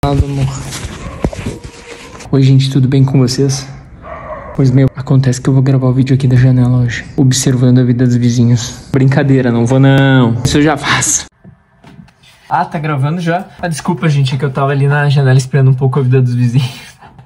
Fala, amor. Oi, gente, tudo bem com vocês? Pois, acontece que eu vou gravar o vídeo aqui da janela hoje, observando a vida dos vizinhos. Brincadeira, não vou não. Isso eu já faço. Ah, tá gravando já? Ah, desculpa, gente, é que eu tava ali na janela esperando um pouco a vida dos vizinhos.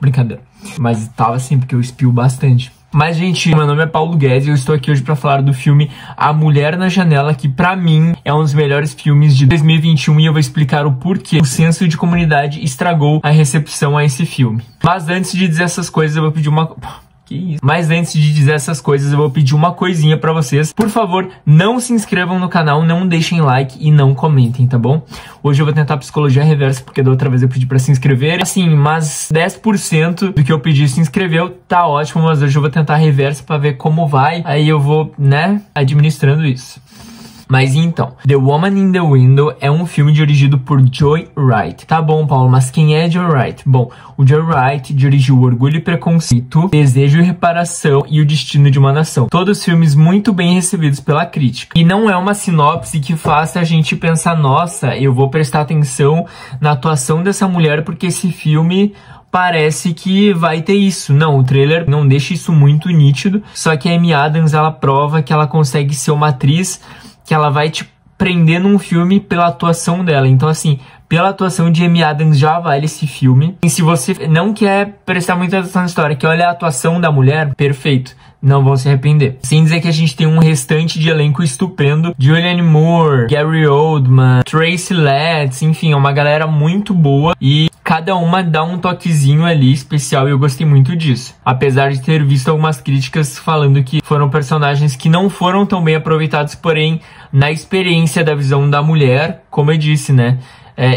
Brincadeira. Mas tava assim, porque eu espio bastante. Mas, gente, meu nome é Paulo Guedes e eu estou aqui hoje pra falar do filme A Mulher na Janela, que pra mim é um dos melhores filmes de 2021 e eu vou explicar o porquê o senso de comunidade estragou a recepção a esse filme. Mas antes de dizer essas coisas, eu vou pedir uma... Mas antes de dizer essas coisas, eu vou pedir uma coisinha pra vocês. Por favor, não se inscrevam no canal, não deixem like e não comentem, tá bom? Hoje eu vou tentar psicologia reversa, porque da outra vez eu pedi pra se inscrever. Assim, mas 10% do que eu pedi se inscreveu, tá ótimo, mas hoje eu vou tentar reversa pra ver como vai. Aí eu vou, né, administrando isso. Mas então, The Woman in the Window é um filme dirigido por Joy Wright. Tá bom, Paulo, mas quem é Joy Wright? Bom, o Joy Wright dirigiu Orgulho e Preconceito, Desejo e Reparação e O Destino de uma Nação. Todos filmes muito bem recebidos pela crítica. E não é uma sinopse que faça a gente pensar, nossa, eu vou prestar atenção na atuação dessa mulher porque esse filme... parece que vai ter isso. Não, o trailer não deixa isso muito nítido. Só que a Amy Adams, ela prova que ela consegue ser uma atriz que ela vai te prender num filme pela atuação dela. Então, assim, pela atuação de Amy Adams já vale esse filme. E se você não quer prestar muita atenção na história, que olha a atuação da mulher, perfeito. Não vão se arrepender. Sem dizer que a gente tem um restante de elenco estupendo. Julianne Moore, Gary Oldman, Tracy Letts, enfim, é uma galera muito boa. E cada uma dá um toquezinho ali especial e eu gostei muito disso. Apesar de ter visto algumas críticas falando que foram personagens que não foram tão bem aproveitados, porém, na experiência da visão da mulher, como eu disse, né?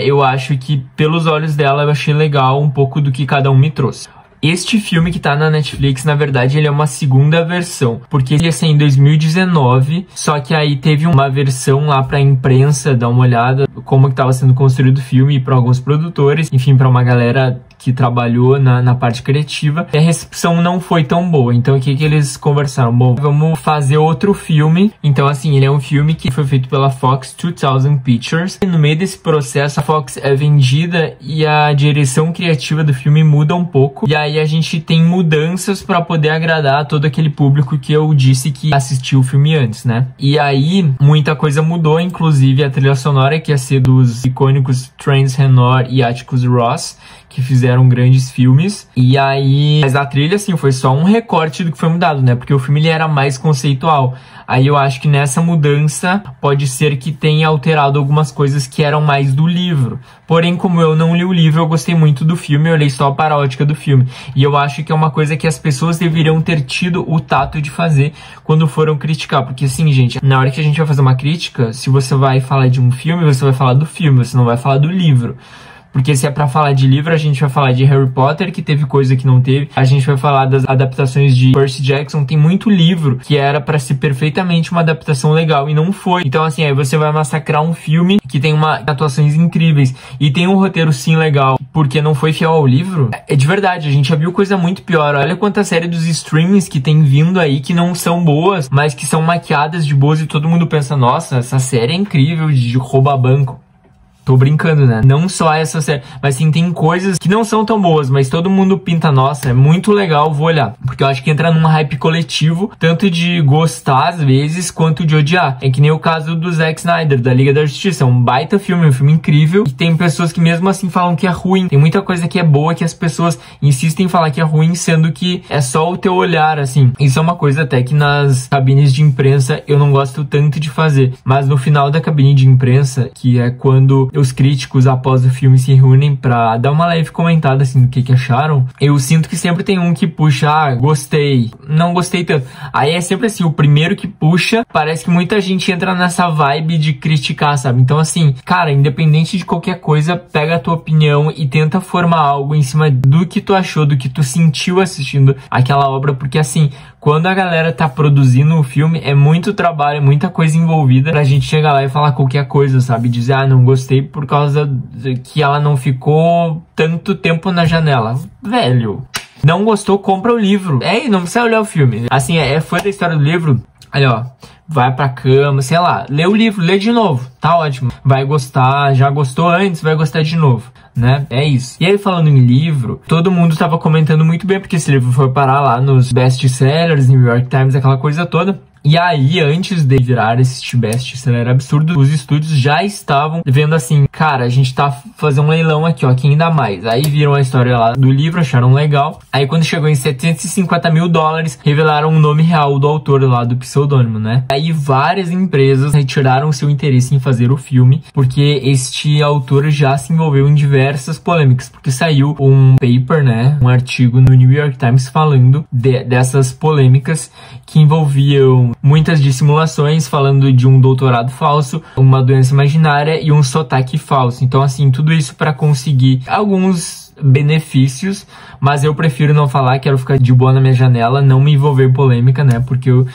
Eu acho que pelos olhos dela eu achei legal um pouco do que cada um me trouxe. Este filme que tá na Netflix, na verdade, ele é uma segunda versão, porque ele ia ser em 2019, só que aí teve uma versão lá pra imprensa dar uma olhada como que tava sendo construído o filme e pra alguns produtores, enfim, pra uma galera que trabalhou na parte criativa, e a recepção não foi tão boa. Então, o que eles conversaram? Bom, vamos fazer outro filme. Então, assim, ele é um filme que foi feito pela Fox 2000 Pictures. E no meio desse processo, a Fox é vendida e a direção criativa do filme muda um pouco. E aí a gente tem mudanças para poder agradar todo aquele público que eu disse que assistiu o filme antes, né? E aí, muita coisa mudou, inclusive a trilha sonora, que ia ser dos icônicos Trent Reznor e Atticus Ross, que fizeram grandes filmes. E aí, mas a trilha, assim, foi só um recorte do que foi mudado, né? Porque o filme, ele era mais conceitual. Aí eu acho que nessa mudança, pode ser que tenha alterado algumas coisas que eram mais do livro. Porém, como eu não li o livro, eu gostei muito do filme, eu olhei só a paródica do filme. E eu acho que é uma coisa que as pessoas deveriam ter tido o tato de fazer quando foram criticar. Porque, assim, gente, na hora que a gente vai fazer uma crítica, se você vai falar de um filme, você vai falar do filme, você não vai falar do livro. Porque se é pra falar de livro, a gente vai falar de Harry Potter, que teve coisa que não teve. A gente vai falar das adaptações de Percy Jackson. Tem muito livro que era pra ser perfeitamente uma adaptação legal e não foi. Então, assim, aí você vai massacrar um filme que tem atuações incríveis e tem um roteiro, sim, legal, porque não foi fiel ao livro. É de verdade, a gente já viu coisa muito pior. Olha quanta série dos streamings que tem vindo aí que não são boas, mas que são maquiadas de boas e todo mundo pensa, nossa, essa série é incrível de roubar banco. Tô brincando, né? Não só essa série, mas sim, tem coisas que não são tão boas, mas todo mundo pinta, nossa, é muito legal, vou olhar. Porque eu acho que entra num hype coletivo, tanto de gostar às vezes, quanto de odiar. É que nem o caso do Zack Snyder, da Liga da Justiça. É um baita filme, um filme incrível, e tem pessoas que mesmo assim falam que é ruim. Tem muita coisa que é boa que as pessoas insistem em falar que é ruim, sendo que é só o teu olhar, assim. Isso é uma coisa até que nas cabines de imprensa eu não gosto tanto de fazer. Mas no final da cabine de imprensa, que é quando os críticos após o filme se reúnem pra dar uma leve comentada assim do que acharam, eu sinto que sempre tem um que puxa, gostei, não gostei tanto. Aí é sempre assim, o primeiro que puxa, parece que muita gente entra nessa vibe de criticar, sabe? Então, assim, cara, independente de qualquer coisa, pega a tua opinião e tenta formar algo em cima do que tu achou, do que tu sentiu assistindo aquela obra, porque assim, quando a galera tá produzindo o filme, é muito trabalho, é muita coisa envolvida pra gente chegar lá e falar qualquer coisa, sabe? Dizer, não gostei por causa de que ela não ficou tanto tempo na janela. Velho, não gostou, compra o livro. Não precisa olhar o filme. Assim, é fã da história do livro. Olha, ó, vai pra cama, sei lá, lê o livro, lê de novo, tá ótimo. Vai gostar, já gostou antes, vai gostar de novo, né? É isso. E aí, falando em livro, todo mundo tava comentando muito bem, porque esse livro foi parar lá nos best-sellers, New York Times, aquela coisa toda. E aí, antes de virar esse best-seller absurdo, os estúdios já estavam vendo assim, cara, a gente tá fazendo um leilão aqui, ó, quem dá mais? Aí viram a história lá do livro, acharam legal. Aí quando chegou em 750 mil dólares, revelaram o nome real do autor lá, do pseudônimo, né? Aí várias empresas retiraram seu interesse em fazer o filme, porque este autor já se envolveu em diversas polêmicas, porque saiu um paper, né, um artigo no New York Times falando dessas polêmicas que envolviam muitas dissimulações, falando de um doutorado falso, uma doença imaginária e um sotaque falso. Então, assim, tudo isso para conseguir alguns benefícios, mas eu prefiro não falar, quero ficar de boa na minha janela, não me envolver em polêmica, né, porque eu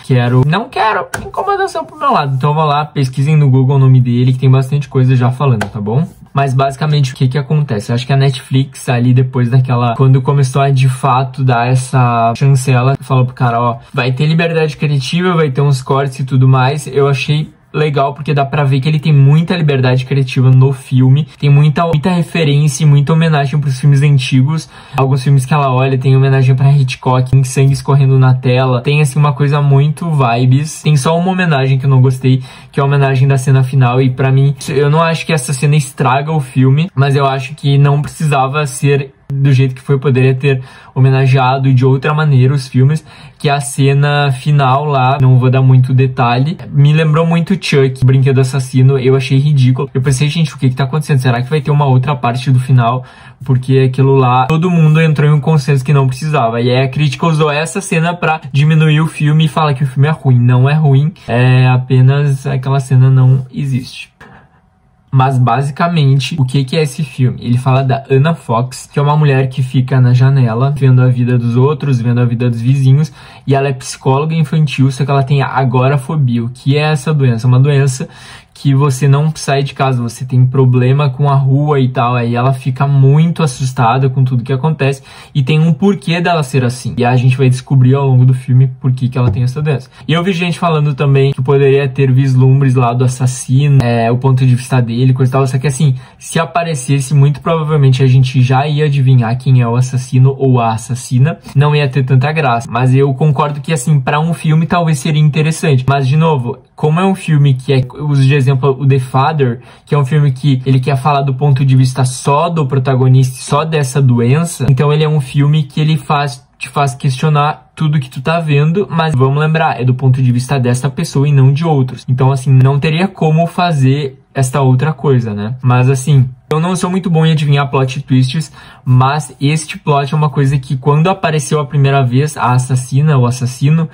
não quero incomodação pro meu lado. Então, vou lá, pesquisem no Google o nome dele, que tem bastante coisa já falando, tá bom? Mas basicamente o que acontece? Eu acho que a Netflix ali depois daquela... Quando começou a de fato dar essa chancela, falou pro cara, ó, vai ter liberdade criativa, vai ter uns cortes e tudo mais. Eu achei legal porque dá pra ver que ele tem muita liberdade criativa no filme, tem muita referência e muita homenagem pros filmes antigos. Alguns filmes que ela olha tem homenagem pra Hitchcock, tem sangue escorrendo na tela, tem assim uma coisa muito vibes. Tem só uma homenagem que eu não gostei, que é a homenagem da cena final, e pra mim, eu não acho que essa cena estraga o filme, mas eu acho que não precisava ser do jeito que foi, poderia ter homenageado de outra maneira os filmes, que a cena final lá, não vou dar muito detalhe, me lembrou muito Chuck, Brinquedo Assassino. Eu achei ridículo. Eu pensei, gente, o que tá acontecendo? Será que vai ter uma outra parte do final? Porque aquilo lá, todo mundo entrou em um consenso que não precisava. E aí a crítica usou essa cena pra diminuir o filme e falar que o filme é ruim. Não é ruim, é apenas aquela cena não existe. Mas basicamente, o que é esse filme? Ele fala da Anna Fox, que é uma mulher que fica na janela, vendo a vida dos outros, vendo a vida dos vizinhos, e ela é psicóloga infantil, só que ela tem agorafobia. O que é essa doença? Uma doença que você não sai de casa, você tem problema com a rua e tal, aí ela fica muito assustada com tudo que acontece, e tem um porquê dela ser assim. E a gente vai descobrir ao longo do filme por que ela tem essa doença. E eu vi gente falando também que poderia ter vislumbres lá do assassino, o ponto de vista dele, coisa e tal, só que assim, se aparecesse, muito provavelmente a gente já ia adivinhar quem é o assassino ou a assassina, não ia ter tanta graça. Mas eu concordo que assim, pra um filme talvez seria interessante. Mas de novo, como é um filme que eu uso de exemplo o The Father, que é um filme que ele quer falar do ponto de vista só do protagonista, só dessa doença, então ele é um filme que ele te faz questionar tudo que tu tá vendo, mas vamos lembrar, é do ponto de vista dessa pessoa e não de outros. Então assim, não teria como fazer esta outra coisa, né? Mas assim, eu não sou muito bom em adivinhar plot twists, mas este plot é uma coisa que quando apareceu a primeira vez, a assassina, o assassino,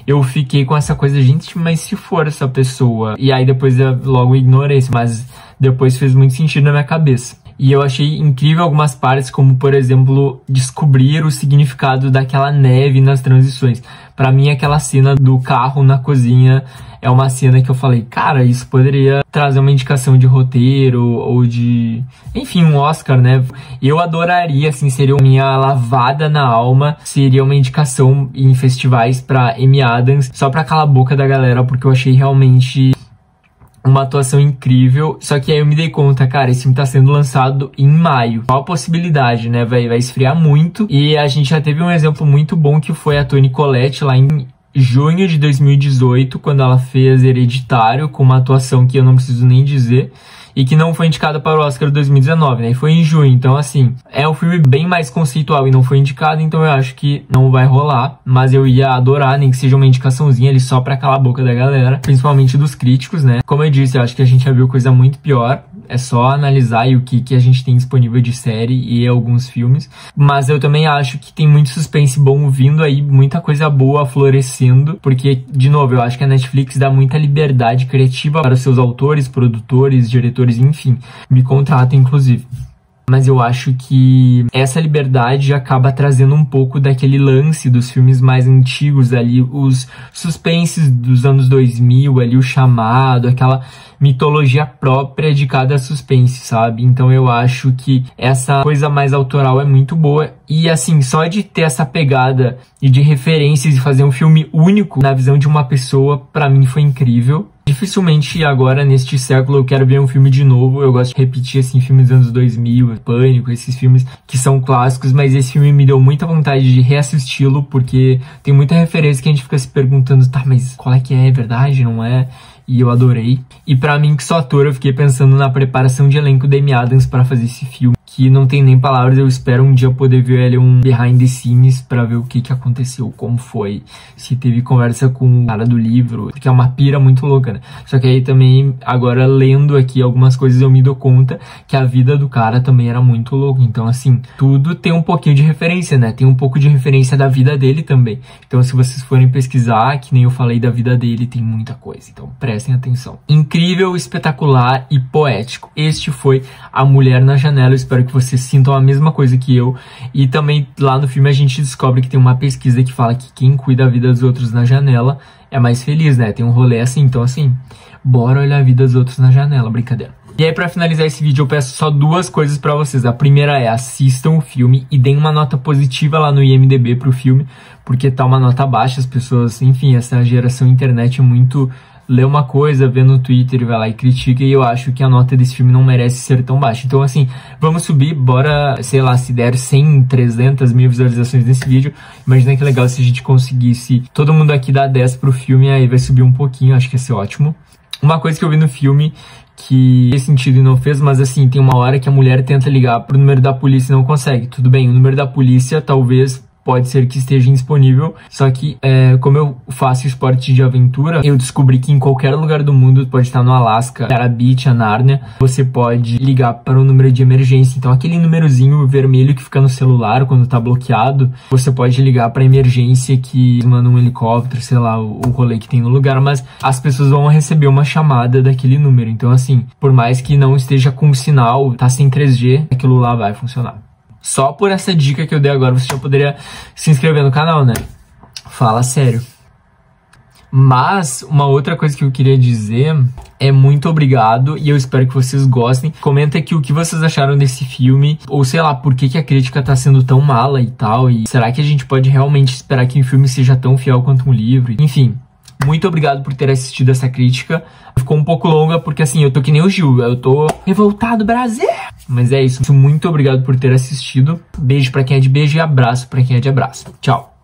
eu fiquei com essa coisa, gente, mas se for essa pessoa? E aí depois eu logo ignorei isso, mas depois fez muito sentido na minha cabeça. E eu achei incrível algumas partes, como, por exemplo, descobrir o significado daquela neve nas transições. Pra mim, aquela cena do carro na cozinha é uma cena que eu falei, cara, isso poderia trazer uma indicação de roteiro ou de... enfim, um Oscar, né? Eu adoraria, assim, seria minha lavada na alma, seria uma indicação em festivais pra Amy Adams, só pra calar a boca da galera, porque eu achei realmente uma atuação incrível. Só que aí eu me dei conta, cara, esse filme tá sendo lançado em maio. Qual a possibilidade, né? Vai esfriar muito. E a gente já teve um exemplo muito bom, que foi a Toni Collette lá em junho de 2018, quando ela fez Hereditário, com uma atuação que eu não preciso nem dizer, e que não foi indicada para o Oscar 2019, né? E foi em junho, então assim, é um filme bem mais conceitual e não foi indicado, então eu acho que não vai rolar, mas eu ia adorar, nem que seja uma indicaçãozinha ali só pra calar a boca da galera, principalmente dos críticos, né? Como eu disse, eu acho que a gente já viu coisa muito pior, é só analisar aí o que a gente tem disponível de série e alguns filmes, mas eu também acho que tem muito suspense bom vindo aí, muita coisa boa florescendo, porque, de novo, eu acho que a Netflix dá muita liberdade criativa para os seus autores, produtores, diretores, enfim, me contratam, inclusive. Mas eu acho que essa liberdade acaba trazendo um pouco daquele lance dos filmes mais antigos ali, os suspenses dos anos 2000 ali, o chamado, aquela mitologia própria de cada suspense, sabe? Então eu acho que essa coisa mais autoral é muito boa. E assim, só de ter essa pegada e de referências e fazer um filme único na visão de uma pessoa, pra mim foi incrível. Dificilmente agora, neste século, eu quero ver um filme de novo. Eu gosto de repetir, assim, filmes dos anos 2000, Pânico, esses filmes que são clássicos, mas esse filme me deu muita vontade de reassisti-lo, porque tem muita referência que a gente fica se perguntando, tá, mas qual é que é verdade, não é? E eu adorei. E pra mim, que sou ator, eu fiquei pensando na preparação de elenco da Amy Adams pra fazer esse filme, que não tem nem palavras. Eu espero um dia poder ver ele um behind the scenes pra ver o que aconteceu, como foi, se teve conversa com o cara do livro, porque é uma pira muito louca, né? Só que aí também, agora lendo aqui algumas coisas, eu me dou conta que a vida do cara também era muito louca. Então, assim, tudo tem um pouquinho de referência, né? Tem um pouco de referência da vida dele também. Então, se vocês forem pesquisar, que nem eu falei da vida dele, tem muita coisa. Então, prestem atenção. Incrível, espetacular e poético. Este foi A Mulher na Janela. Eu espero que vocês sintam a mesma coisa que eu. E também lá no filme a gente descobre que tem uma pesquisa que fala que quem cuida da vida dos outros na janela é mais feliz, né? Tem um rolê assim, então assim, bora olhar a vida dos outros na janela, brincadeira. E aí, pra finalizar esse vídeo, eu peço só duas coisas pra vocês. A primeira é, assistam o filme e deem uma nota positiva lá no IMDb pro filme, porque tá uma nota baixa, as pessoas, enfim, essa geração internet é muito... lê uma coisa, vê no Twitter e vai lá e critica, e eu acho que a nota desse filme não merece ser tão baixa. Então, assim, vamos subir, bora, sei lá, se der 100, 300 mil visualizações nesse vídeo, imagina que legal se a gente conseguisse todo mundo aqui dar 10 pro filme, aí vai subir um pouquinho, acho que ia ser ótimo. Uma coisa que eu vi no filme que fez sentido e não fez, mas assim, tem uma hora que a mulher tenta ligar pro número da polícia e não consegue. Tudo bem, o número da polícia talvez... pode ser que esteja indisponível, só que como eu faço esporte de aventura, eu descobri que em qualquer lugar do mundo, pode estar no Alasca, Carabit, a Nárnia, você pode ligar para o número de emergência. Então aquele númerozinho vermelho que fica no celular quando tá bloqueado, você pode ligar para emergência que manda um helicóptero, sei lá, o rolê que tem no lugar, mas as pessoas vão receber uma chamada daquele número. Então assim, por mais que não esteja com sinal, tá sem 3G, aquilo lá vai funcionar. Só por essa dica que eu dei agora, você já poderia se inscrever no canal, né? Fala sério. Mas, uma outra coisa que eu queria dizer é muito obrigado e eu espero que vocês gostem. Comenta aqui o que vocês acharam desse filme, ou sei lá, por que a crítica tá sendo tão mala e tal, e será que a gente pode realmente esperar que o filme seja tão fiel quanto um livro? Enfim, muito obrigado por ter assistido essa crítica. Ficou um pouco longa porque assim, eu tô que nem o Gil, eu tô revoltado, Brasil! Mas é isso, muito obrigado por ter assistido. Beijo pra quem é de beijo e abraço pra quem é de abraço. Tchau!